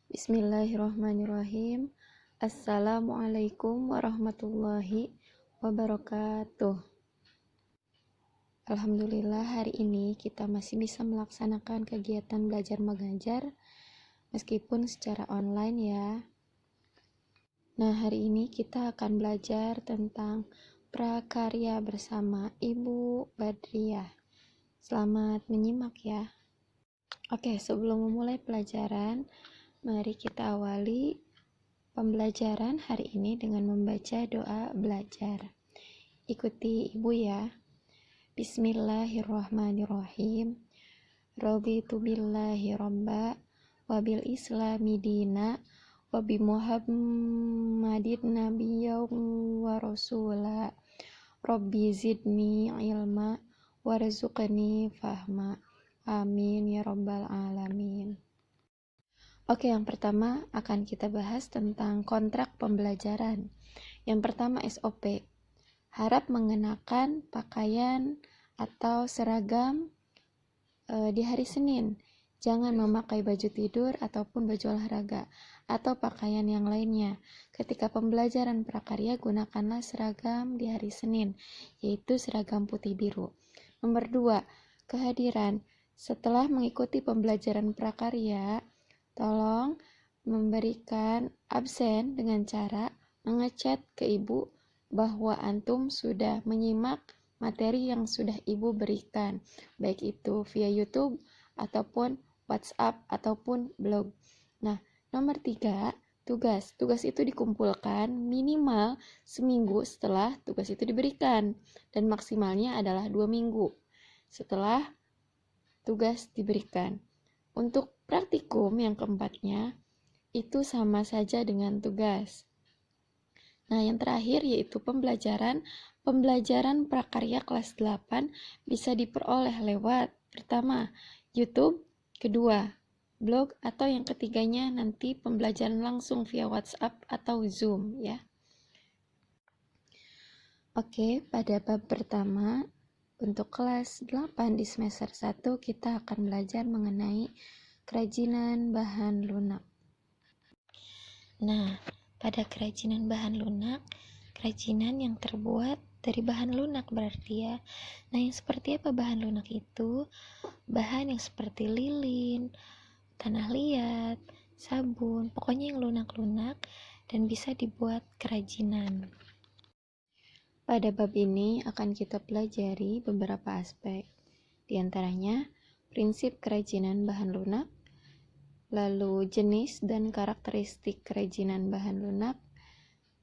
Bismillahirrahmanirrahim. Assalamualaikum warahmatullahi wabarakatuh. Alhamdulillah hari ini kita masih bisa melaksanakan kegiatan belajar mengajar meskipun secara online ya. Nah, hari ini kita akan belajar tentang prakarya bersama Ibu Badriah. Selamat menyimak ya. Oke, sebelum memulai pelajaran, mari kita awali pembelajaran hari ini dengan membaca doa belajar. Ikuti ibu ya. Bismillahirrahmanirrahim. Raditu billahi robba wa bil islami dina wa bi muhammadin nabiyyan wa rasula. Rabbi zidni ilma warzuqni fahma. Amin ya rabbal alamin. Oke, yang pertama akan kita bahas tentang kontrak pembelajaran. Yang pertama SOP. Harap mengenakan pakaian atau seragam di hari Senin. Jangan memakai baju tidur ataupun baju olahraga atau pakaian yang lainnya. Ketika pembelajaran prakarya, gunakanlah seragam di hari Senin, yaitu seragam putih biru. Nomor 2, kehadiran. Setelah mengikuti pembelajaran prakarya, tolong memberikan absen dengan cara mengechat ke ibu bahwa antum sudah menyimak materi yang sudah ibu berikan, baik itu via YouTube ataupun WhatsApp ataupun blog. Nah, nomor 3, tugas. Tugas itu dikumpulkan minimal seminggu setelah tugas itu diberikan dan maksimalnya adalah 2 minggu setelah tugas diberikan. Untuk praktikum yang keempatnya, itu sama saja dengan tugas. Nah, yang terakhir yaitu pembelajaran prakarya kelas 8 bisa diperoleh lewat pertama, YouTube, kedua, blog, atau yang ketiganya nanti pembelajaran langsung via WhatsApp atau Zoom ya. Oke, pada bab pertama untuk kelas 8 di semester 1 kita akan belajar mengenai kerajinan bahan lunak. Nah, pada kerajinan bahan lunak, kerajinan yang terbuat dari bahan lunak berarti ya. Nah, yang seperti apa bahan lunak itu? Bahan yang seperti lilin, tanah liat, sabun, pokoknya yang lunak-lunak dan bisa dibuat kerajinan. Pada bab ini akan kita pelajari beberapa aspek, di antaranya prinsip kerajinan bahan lunak, lalu jenis dan karakteristik kerajinan bahan lunak,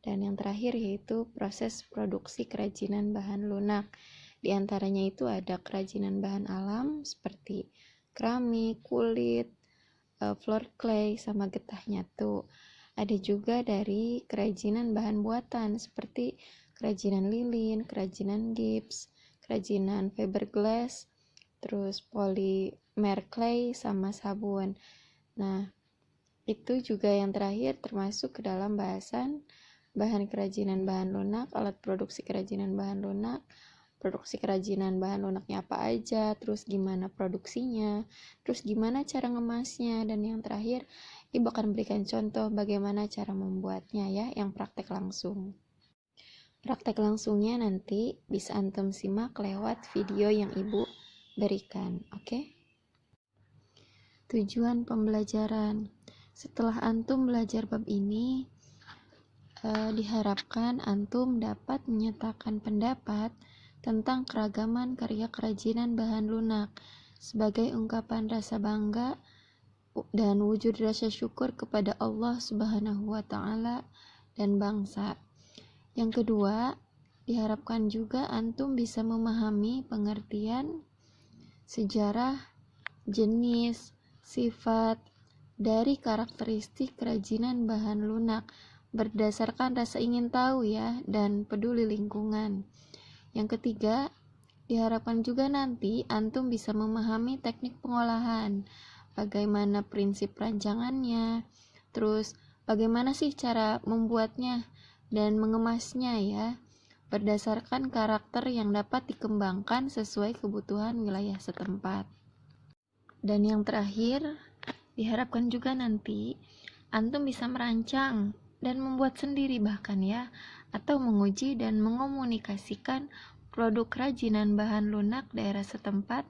dan yang terakhir yaitu proses produksi kerajinan bahan lunak. Di antaranya itu ada kerajinan bahan alam seperti keramik, kulit, floor clay, sama getah nyatu. Ada juga dari kerajinan bahan buatan seperti kerajinan lilin, kerajinan gips, kerajinan fiberglass, terus polymer clay, sama sabun. Nah, itu juga yang terakhir termasuk ke dalam bahasan bahan kerajinan bahan lunak, alat produksi kerajinan bahan lunak, produksi kerajinan bahan lunaknya apa aja, terus gimana produksinya, terus gimana cara ngemasnya, dan yang terakhir Ibu akan berikan contoh bagaimana cara membuatnya ya, yang praktek langsung. Praktek langsungnya nanti bisa antum simak lewat video yang Ibu berikan, oke? Tujuan pembelajaran. Setelah antum belajar bab ini, diharapkan antum dapat menyatakan pendapat tentang keragaman karya kerajinan bahan lunak sebagai ungkapan rasa bangga dan wujud rasa syukur kepada Allah Subhanahu wa Ta'ala dan bangsa. Yang kedua, diharapkan juga antum bisa memahami pengertian, sejarah, jenis, sifat dari karakteristik kerajinan bahan lunak berdasarkan rasa ingin tahu ya dan peduli lingkungan. Yang ketiga, diharapkan juga nanti antum bisa memahami teknik pengolahan, bagaimana prinsip rancangannya, terus bagaimana sih cara membuatnya dan mengemasnya ya, berdasarkan karakter yang dapat dikembangkan sesuai kebutuhan wilayah setempat. Dan yang terakhir, diharapkan juga nanti Antum bisa merancang dan membuat sendiri bahkan ya, atau menguji dan mengomunikasikan produk kerajinan bahan lunak daerah setempat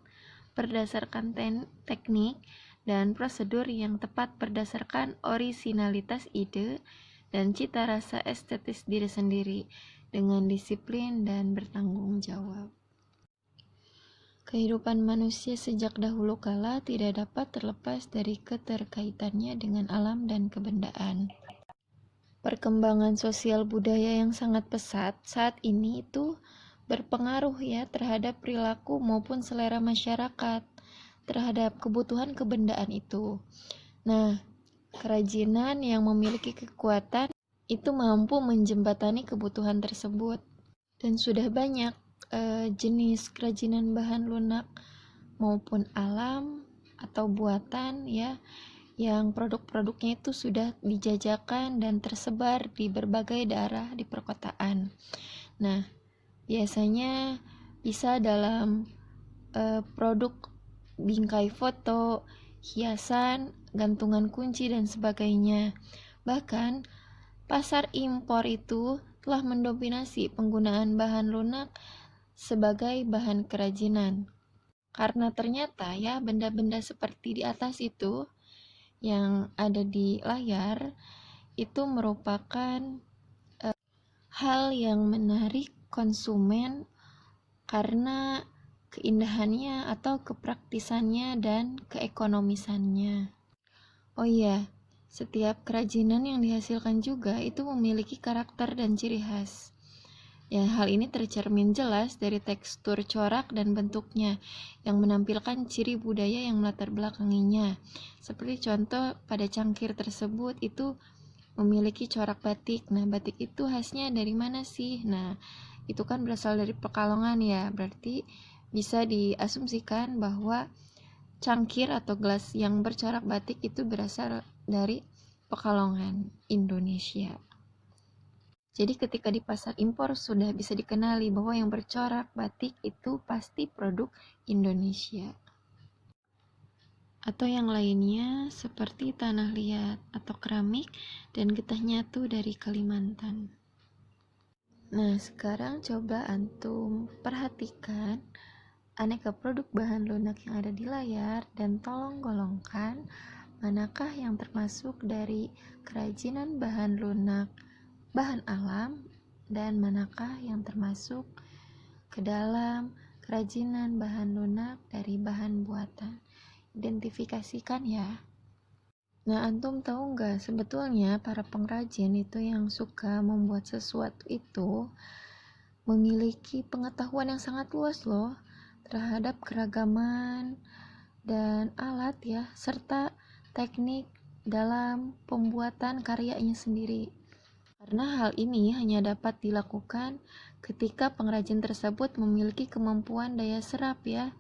berdasarkan teknik dan prosedur yang tepat berdasarkan orisinalitas ide dan cita rasa estetis diri sendiri dengan disiplin dan bertanggung jawab. Kehidupan manusia sejak dahulu kala tidak dapat terlepas dari keterkaitannya dengan alam dan kebendaan. Perkembangan sosial budaya yang sangat pesat saat ini itu berpengaruh ya terhadap perilaku maupun selera masyarakat terhadap kebutuhan kebendaan itu. Nah, kerajinan yang memiliki kekuatan itu mampu menjembatani kebutuhan tersebut. Dan sudah banyak jenis kerajinan bahan lunak maupun alam atau buatan ya, yang produk-produknya itu sudah dijajakan dan tersebar di berbagai daerah di perkotaan. Nah, biasanya bisa dalam produk bingkai foto, hiasan, gantungan kunci, dan sebagainya. Bahkan, pasar impor itu telah mendominasi penggunaan bahan lunak sebagai bahan kerajinan. Karena ternyata ya benda-benda seperti di atas itu yang ada di layar itu merupakan hal yang menarik konsumen karena keindahannya atau kepraktisannya dan keekonomisannya. Oh iya, setiap kerajinan yang dihasilkan juga itu memiliki karakter dan ciri khas. Ya, hal ini tercermin jelas dari tekstur corak dan bentuknya yang menampilkan ciri budaya yang melatar belakanginya. Seperti contoh pada cangkir tersebut itu memiliki corak batik. Nah, batik itu khasnya dari mana sih? Nah, itu kan berasal dari Pekalongan ya. Berarti bisa diasumsikan bahwa cangkir atau gelas yang bercorak batik itu berasal dari Pekalongan, Indonesia. Jadi ketika di pasar impor sudah bisa dikenali bahwa yang bercorak batik itu pasti produk Indonesia. Atau yang lainnya seperti tanah liat atau keramik dan getah nyatu dari Kalimantan. Nah, sekarang coba antum perhatikan aneka produk bahan lunak yang ada di layar dan tolong golongkan manakah yang termasuk dari kerajinan bahan lunak bahan alam dan manakah yang termasuk ke dalam kerajinan bahan lunak dari bahan buatan. Identifikasikan ya. Nah, antum tahu nggak sebetulnya para pengrajin itu yang suka membuat sesuatu itu memiliki pengetahuan yang sangat luas loh terhadap keragaman dan alat ya, serta teknik dalam pembuatan karyanya sendiri. Karena hal ini hanya dapat dilakukan ketika pengrajin tersebut memiliki kemampuan daya serap ya,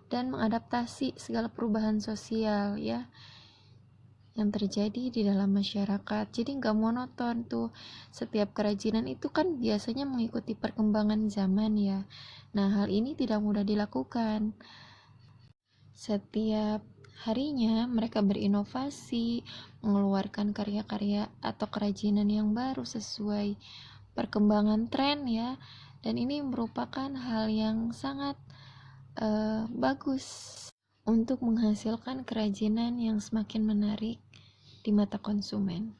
dan mengadaptasi segala perubahan sosial ya yang terjadi di dalam masyarakat. Jadi nggak monoton tuh. Setiap kerajinan itu kan biasanya mengikuti perkembangan zaman ya. Nah, hal ini tidak mudah dilakukan. Setiap harinya mereka berinovasi, mengeluarkan karya-karya atau kerajinan yang baru sesuai perkembangan tren ya. Dan ini merupakan hal yang sangat bagus untuk menghasilkan kerajinan yang semakin menarik di mata konsumen.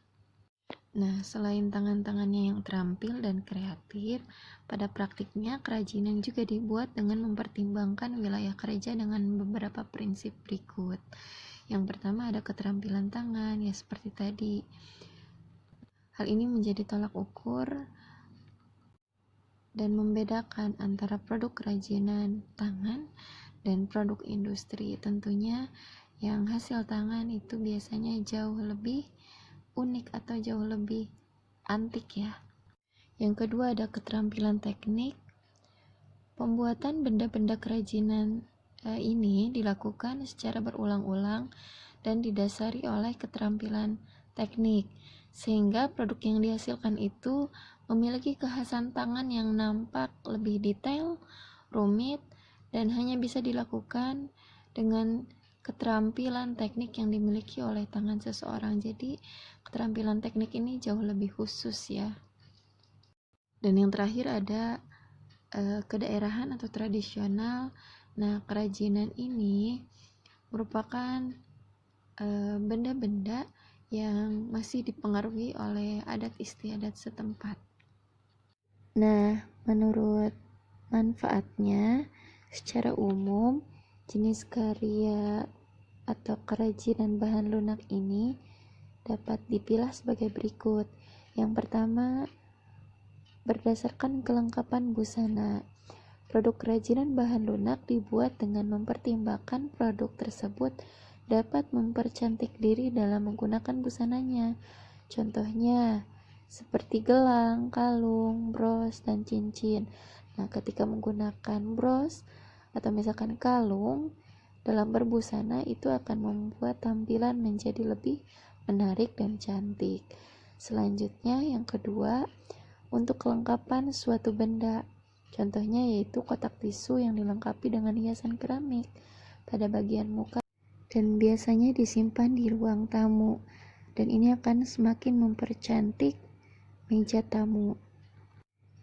Nah, selain tangan-tangannya yang terampil dan kreatif, pada praktiknya kerajinan juga dibuat dengan mempertimbangkan wilayah kerja dengan beberapa prinsip berikut. Yang pertama ada keterampilan tangan, ya seperti tadi. Hal ini menjadi tolak ukur dan membedakan antara produk kerajinan tangan dan produk industri. Tentunya yang hasil tangan itu biasanya jauh lebih unik atau jauh lebih antik ya. Yang kedua ada keterampilan teknik. Pembuatan benda-benda kerajinan ini dilakukan secara berulang-ulang dan didasari oleh keterampilan teknik, sehingga produk yang dihasilkan itu memiliki kekhasan tangan yang nampak lebih detail, rumit, dan hanya bisa dilakukan dengan keterampilan teknik yang dimiliki oleh tangan seseorang. Jadi keterampilan teknik ini jauh lebih khusus ya. Dan yang terakhir ada kedaerahan atau tradisional. Nah, kerajinan ini merupakan benda-benda yang masih dipengaruhi oleh adat istiadat setempat. Nah, menurut manfaatnya, secara umum, jenis karya atau kerajinan bahan lunak ini dapat dipilah sebagai berikut. Yang pertama, berdasarkan kelengkapan busana. Produk kerajinan bahan lunak dibuat dengan mempertimbangkan produk tersebut dapat mempercantik diri dalam menggunakan busananya. Contohnya, seperti gelang, kalung, bros, dan cincin. Nah, ketika menggunakan bros atau misalkan kalung dalam berbusana, itu akan membuat tampilan menjadi lebih menarik dan cantik. Selanjutnya, yang kedua, untuk kelengkapan suatu benda. Contohnya yaitu kotak tisu yang dilengkapi dengan hiasan keramik pada bagian muka dan biasanya disimpan di ruang tamu, dan ini akan semakin mempercantik meja tamu.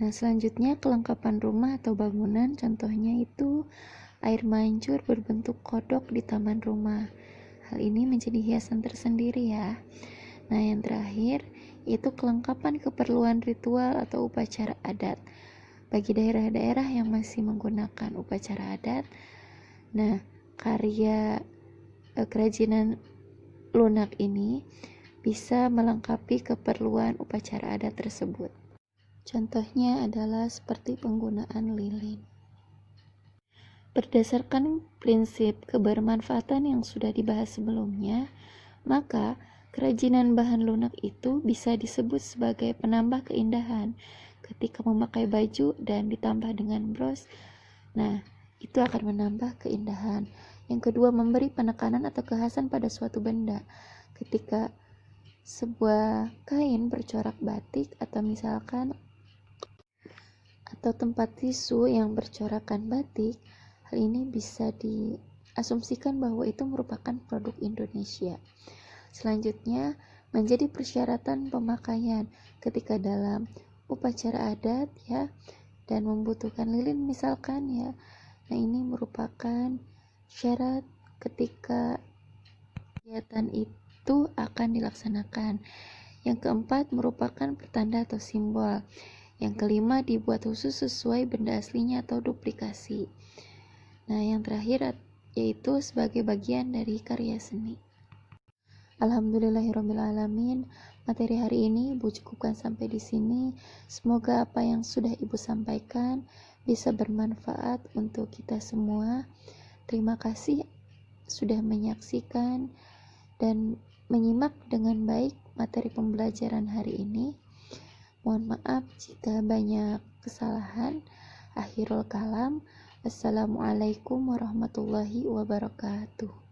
Nah, selanjutnya kelengkapan rumah atau bangunan, contohnya itu air mancur berbentuk kodok di taman rumah. Hal ini menjadi hiasan tersendiri ya. Nah, yang terakhir yaitu kelengkapan keperluan ritual atau upacara adat. Bagi daerah-daerah yang masih menggunakan upacara adat, nah, karya kerajinan lunak ini bisa melengkapi keperluan upacara adat tersebut. Contohnya adalah seperti penggunaan lilin. Berdasarkan prinsip kebermanfaatan yang sudah dibahas sebelumnya, maka kerajinan bahan lunak itu bisa disebut sebagai penambah keindahan ketika memakai baju dan ditambah dengan bros. Nah, itu akan menambah keindahan. Yang kedua, memberi penekanan atau kekhasan pada suatu benda. Ketika sebuah kain bercorak batik atau misalkan atau tempat tisu yang bercorakan batik, hal ini bisa diasumsikan bahwa itu merupakan produk Indonesia. Selanjutnya, menjadi persyaratan pemakaian ketika dalam upacara adat ya, dan membutuhkan lilin misalkan ya. Nah, ini merupakan syarat ketika kegiatan itu akan dilaksanakan. Yang keempat, merupakan pertanda atau simbol. Yang kelima, dibuat khusus sesuai benda aslinya atau duplikasi. Nah, yang terakhir yaitu sebagai bagian dari karya seni. Alhamdulillahirrabbilalamin. Materi hari ini Ibu cukupkan sampai di sini. Semoga apa yang sudah Ibu sampaikan bisa bermanfaat untuk kita semua. Terima kasih sudah menyaksikan dan menyimak dengan baik materi pembelajaran hari ini. Mohon maaf jika banyak kesalahan. Akhirul kalam. Assalamualaikum warahmatullahi wabarakatuh.